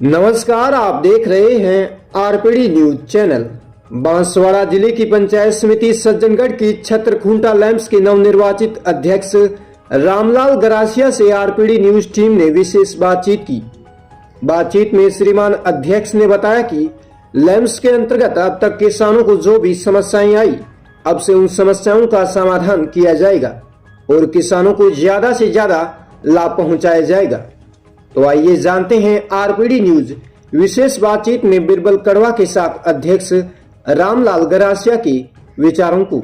नमस्कार, आप देख रहे हैं आरपीडी न्यूज चैनल। बांसवाड़ा जिले की पंचायत समिति सज्जनगढ़ की छत्रखूंटा लैंप्स के नवनिर्वाचित अध्यक्ष रामलाल गरासिया से आरपीडी न्यूज टीम ने विशेष बातचीत की। बातचीत में श्रीमान अध्यक्ष ने बताया कि लैंप्स के अंतर्गत अब तक किसानों को जो भी समस्याएं आई, अब से उन समस्याओं का समाधान किया जाएगा और किसानों को ज्यादा से ज्यादा लाभ पहुंचाया जाएगा। तो आइए जानते हैं आरपीडी न्यूज विशेष बातचीत में बिरबल कड़वा के साथ अध्यक्ष रामलाल गरासिया के विचारों को।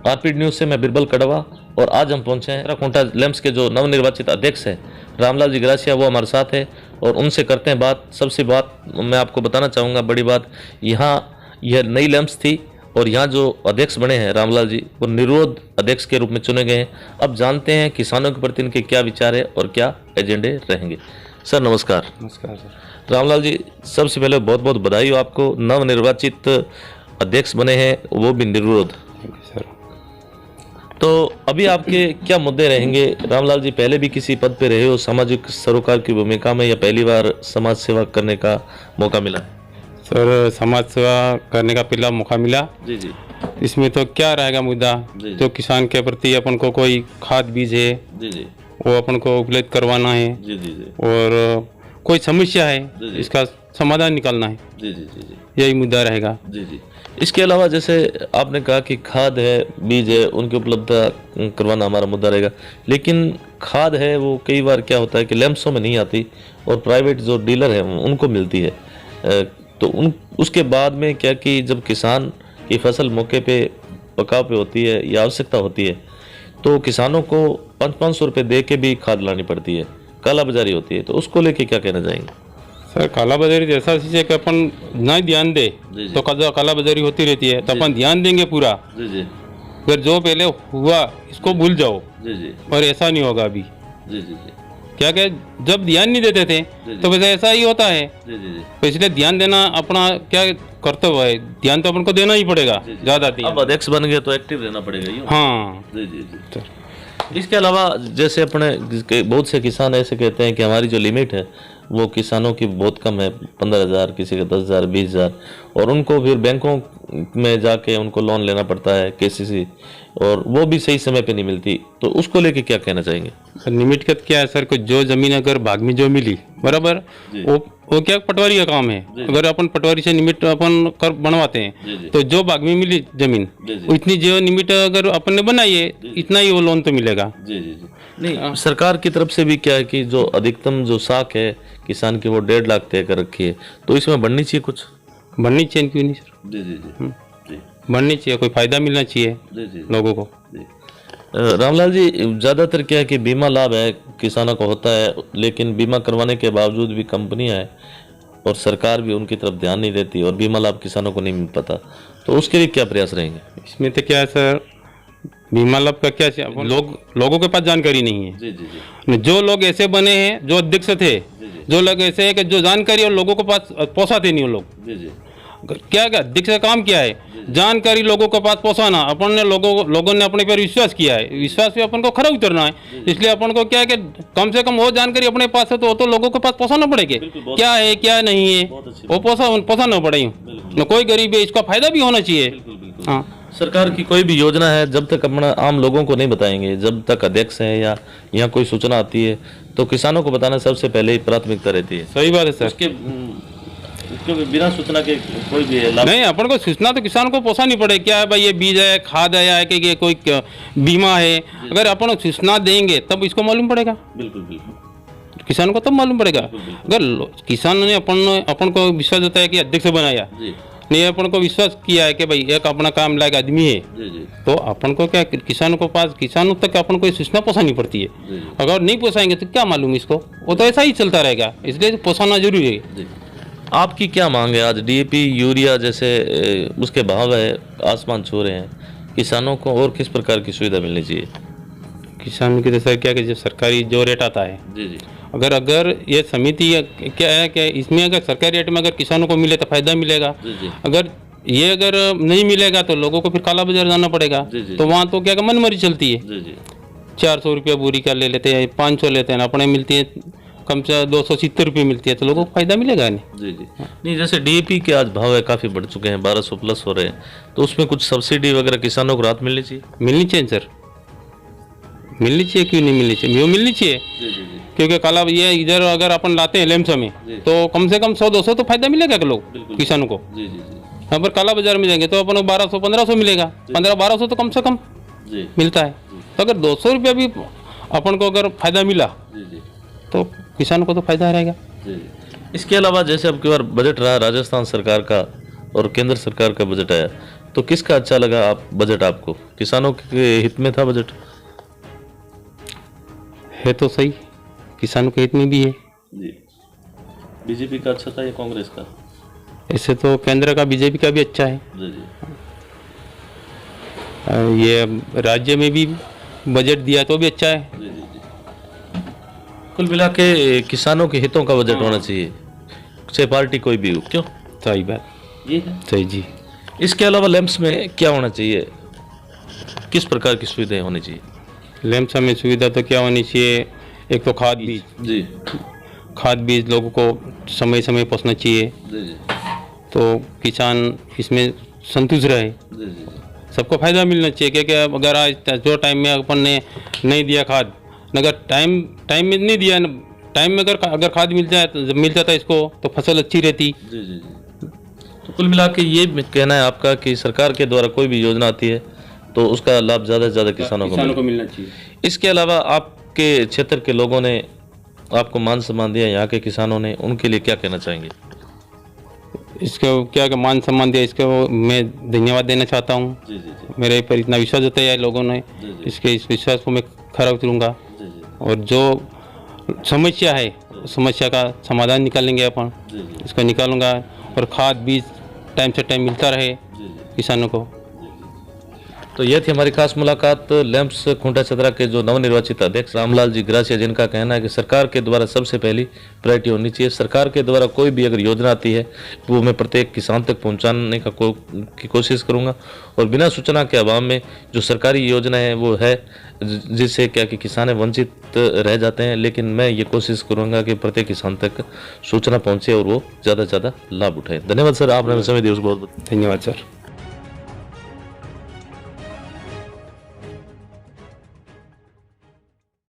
आरपीडी न्यूज से मैं बिरबल कड़वा और आज हम पहुंचे हैं छत्रखूंटा लैंप्स के जो नवनिर्वाचित अध्यक्ष हैं रामलाल जी गरासिया, वो हमारे साथ है और उनसे करते हैं बात। सबसे बात मैं आपको बताना चाहूँगा, बड़ी बात, यहाँ यह नई लैंप्स थी और यहाँ जो अध्यक्ष बने हैं रामलाल जी, वो निर्विरोध अध्यक्ष के रूप में चुने गए हैं। अब जानते हैं किसानों के प्रति इनके क्या विचार है और क्या एजेंडे रहेंगे। सर नमस्कार। नमस्कार सर। रामलाल जी, सबसे पहले बहुत बहुत बधाई हो, आपको नवनिर्वाचित अध्यक्ष बने हैं, वो भी निर्विरोध। सर, तो अभी आपके क्या मुद्दे रहेंगे? रामलाल जी पहले भी किसी पद पे रहे हो सामाजिक सरोकार की भूमिका में, या पहली बार समाज सेवा करने का मौका मिला? सर, समाज सेवा करने का पहला मौका मिला। जी जी। इसमें तो क्या रहेगा मुद्दा, जो किसान के प्रति अपन को कोई खाद बीज है जी जी, वो अपन को उपलब्ध करवाना है जी जी जी, और कोई समस्या है जी। इसका समाधान निकालना है, जी जी जी जी, यही मुद्दा रहेगा। जी जी। इसके अलावा जैसे आपने कहा कि खाद है, बीज है, उनकी उपलब्धता करवाना हमारा मुद्दा रहेगा, लेकिन खाद है वो कई बार क्या होता है कि लैंप्सों में नहीं आती और प्राइवेट जो डीलर है उनको मिलती है। तो उसके बाद में क्या कि जब किसान की फसल मौके पे पकाव पे होती है या आवश्यकता होती है, तो किसानों को 500-500 रुपये दे के भी खाद लानी पड़ती है, काला बाजारी होती है। तो उसको लेके क्या कहना चाहेंगे? सर, काला बाजारी जैसा चीज़ है कि अपन नहीं ध्यान दे तो काला बाजारी होती रहती है, तो अपन ध्यान देंगे पूरा। जी जी, अगर जो पहले हुआ इसको भूल जाओ, जी जी, और ऐसा नहीं होगा अभी। जी जी जी, क्या जब ध्यान नहीं देते थे तो वैसे ऐसा ही होता है। जी जी जी। तो इसलिए ध्यान देना अपना क्या कर्तव्य है, ध्यान तो अपन को देना ही पड़ेगा ज्यादा। अब अध्यक्ष बन गए तो एक्टिव रहना पड़ेगा। यूँ? हाँ जी जी जी। इसके अलावा जैसे अपने बहुत से किसान ऐसे कहते हैं कि हमारी जो लिमिट है वो किसानों की बहुत कम है, 15,000, किसी का 10,000, 20,000, और उनको फिर बैंकों में जाके उनको लोन लेना पड़ता है, केसीसी, और वो भी सही समय पे नहीं मिलती। तो उसको लेके क्या कहना चाहेंगे? लिमिट का क्या है सर, को जो जमीन अगर भाग में जो मिली बराबर, वो क्या पटवारी का काम है। अगर अपन पटवारी से लिमिट अपन कर बनवाते हैं तो जो भाग में मिली जमीन इतनी जो लिमिट अगर अपन ने बनाई है इतना ही वो लोन तो मिलेगा। जी जी जी। नहीं, सरकार की तरफ से भी क्या है कि जो अधिकतम जो साख है किसान की वो 1.5 लाख तय कर रखी है, तो इसमें बढ़नी चाहिए, कुछ बढ़नी चाहिए, क्यों नहीं सर? जी जी जी जी, बढ़नी चाहिए, कोई फायदा मिलना चाहिए जी जी लोगों को। रामलाल जी, ज़्यादातर क्या है कि बीमा लाभ है किसानों को होता है, लेकिन बीमा करवाने के बावजूद भी कंपनियां हैं और सरकार भी उनकी तरफ ध्यान नहीं देती और बीमा लाभ किसानों को नहीं मिल पाता। तो उसके लिए क्या प्रयास रहेंगे? इसमें तो क्या है सर, बीमा लाभ का क्या है, लोगों के पास जानकारी नहीं है। जी जी जी, जो लोग ऐसे बने हैं, जो अध्यक्ष थे, जो लोग ऐसे है कि जो जानकारी और लोगों के पास पहुंचाते नहीं वो लोग। जी जी, क्या अध्यक्ष का काम क्या है, जानकारी लोगों के पास पहुंचाना। अपन ने लोगों ने अपने पर विश्वास किया है, विश्वास पे अपन को खरा उतरना है। इसलिए अपन को क्या है कि कम से कम वो जानकारी अपने पास है तो लोगों के पास पहुंचाना पड़ेगा, क्या है क्या नहीं है वो पहुंचाना पड़ेगा। कोई गरीब है, इसका फायदा भी होना चाहिए। हाँ, सरकार की कोई भी योजना है जब तक अपना आम लोगों को नहीं बताएंगे, जब तक अध्यक्ष है या यहाँ कोई सूचना आती है तो किसानों को बताना सबसे पहले ही प्राथमिकता रहती है। सही बात है सर। उसके बिना सूचना के कोई भी लाभ नहीं, अपन को सूचना तो किसान को पहुंचानी पड़े, क्या है भाई ये बीज है, खाद है, कि ये कोई बीमा है। अगर अपन सूचना देंगे तब इसको मालूम पड़ेगा। बिल्कुल बिल्कुल, किसान को तब मालूम पड़ेगा। अगर किसान ने अपन को विश्वास होता है कि अध्यक्ष बनाया, नहीं अपन को विश्वास किया है कि भाई एक अपना काम लायक आदमी है, तो अपन को क्या किसानों तक अपन को सूचना पहुंचानी पड़ती है। अगर नहीं पहुंचाएंगे तो क्या मालूम इसको, वो तो ऐसा ही चलता रहेगा, इसलिए पहुंचाना जरूरी है। आपकी क्या मांग है? आज डीएपी, यूरिया जैसे उसके भाव है आसमान छू रहे हैं, किसानों को और किस प्रकार की सुविधा मिलनी चाहिए? किसान की तो सर क्या कि जब सरकारी जो रेट आता है, जी जी, अगर ये समिति क्या है कि इसमें अगर सरकारी रेट में अगर किसानों को मिले तो फायदा मिलेगा। अगर नहीं मिलेगा तो लोगों को फिर काला बाजार जाना पड़ेगा। तो वहाँ तो क्या मनमारी चलती है। 400 रुपया बोरी का ले लेते हैं, 500 लेते हैं, अपने मिलती है कम से 270 रुपये मिलती है, तो लोगों को फायदा मिलेगा नहीं। जी जी नहीं, जैसे डीएपी के आज भाव है काफ़ी बढ़ चुके हैं, 1200 प्लस हो रहे हैं, तो उसमें कुछ सब्सिडी वगैरह किसानों को राहत मिलनी चाहिए। मिलनी चाहिए सर, मिलनी चाहिए, क्यों नहीं मिलनी चाहिए, वो मिलनी चाहिए। जी जी जी क्योंकि काला ये इधर अगर अपन लाते हैं लेम्स में तो कम से कम 100-200 तो फायदा मिलेगा कि लोग किसानों को। जी जी जी यहाँ पर काला बाजार में जाएंगे तो अपन को 1200-1500 मिलेगा, 1500-1200 तो कम से कम जी मिलता है। तो अगर 200 रुपया भी अपन को अगर फायदा मिला जी जी तो किसानों को तो फायदा रहेगा। जी। इसके अलावा जैसे अब की बार बजट रहा राजस्थान सरकार का और केंद्र सरकार का बजट आया, तो किसका अच्छा लगा आप बजट आपको? किसानों के हित में था बजट? है तो सही, किसानों के हित में भी है। जी। बीजेपी का अच्छा था या कांग्रेस का? ऐसे तो केंद्र का बीजेपी का भी अच्छा है। जी जी ये राज्य में भी बजट दिया तो भी अच्छा है। जी जी जी। कुल मिला के किसानों के हितों का बजट होना चाहिए, चाहे पार्टी कोई भी हो। क्यों? सही बात, ये है। सही जी। इसके अलावा लैंप्स में क्या होना चाहिए, किस प्रकार की सुविधाएं होनी चाहिए? लेम्स में सुविधा तो क्या होनी चाहिए, एक तो खाद बीज, जी खाद बीज लोगों को समय समय पहुँचना चाहिए, जी जी तो किसान इसमें संतुष्ट रहे, जी जी सबको फायदा मिलना चाहिए। क्योंकि अगर आज जो टाइम में अपन ने नहीं दिया खाद, अगर टाइम में नहीं दिया, टाइम में अगर खाद मिल जाता इसको तो फसल अच्छी रहती। जी जी जी। तो कुल मिला के ये कहना है आपका कि सरकार के द्वारा कोई भी योजना आती है तो उसका लाभ ज़्यादा से ज़्यादा किसानों को मिलना चाहिए। इसके अलावा आपके क्षेत्र के लोगों ने आपको मान सम्मान दिया, यहाँ के किसानों ने, उनके लिए क्या कहना चाहेंगे? इसको क्या मान सम्मान दिया, इसको मैं धन्यवाद देना चाहता हूँ। जी जी जी मेरे पर इतना विश्वास होता है लोगों ने, जी जी इसके इस विश्वास को मैं खरा उतरूँगा जी जी और जो समस्या है समस्या का समाधान निकालेंगे अपन, जी जी इसको निकालूंगा और खाद बीज टाइम से टाइम मिलता रहे जी जी। किसानों को। तो यह थी हमारी खास मुलाकात लैंप्स खूंटा चतरा के जो नवनिर्वाचित अध्यक्ष रामलाल जी ग्रासिया, जिनका कहना है कि सरकार के द्वारा सबसे पहली प्रायोरिटी होनी चाहिए। सरकार के द्वारा कोई भी अगर योजना आती है वो मैं प्रत्येक किसान तक पहुंचाने की कोशिश करूंगा और बिना सूचना के अभाव में जो सरकारी योजना है वो है जिससे क्या कि किसान वंचित रह जाते हैं, लेकिन मैं ये कोशिश करूंगा कि प्रत्येक किसान तक सूचना पहुंचे और वो ज़्यादा से ज़्यादा लाभ उठाए। धन्यवाद सर, आपने समय दिया उसको बहुत बहुत धन्यवाद सर।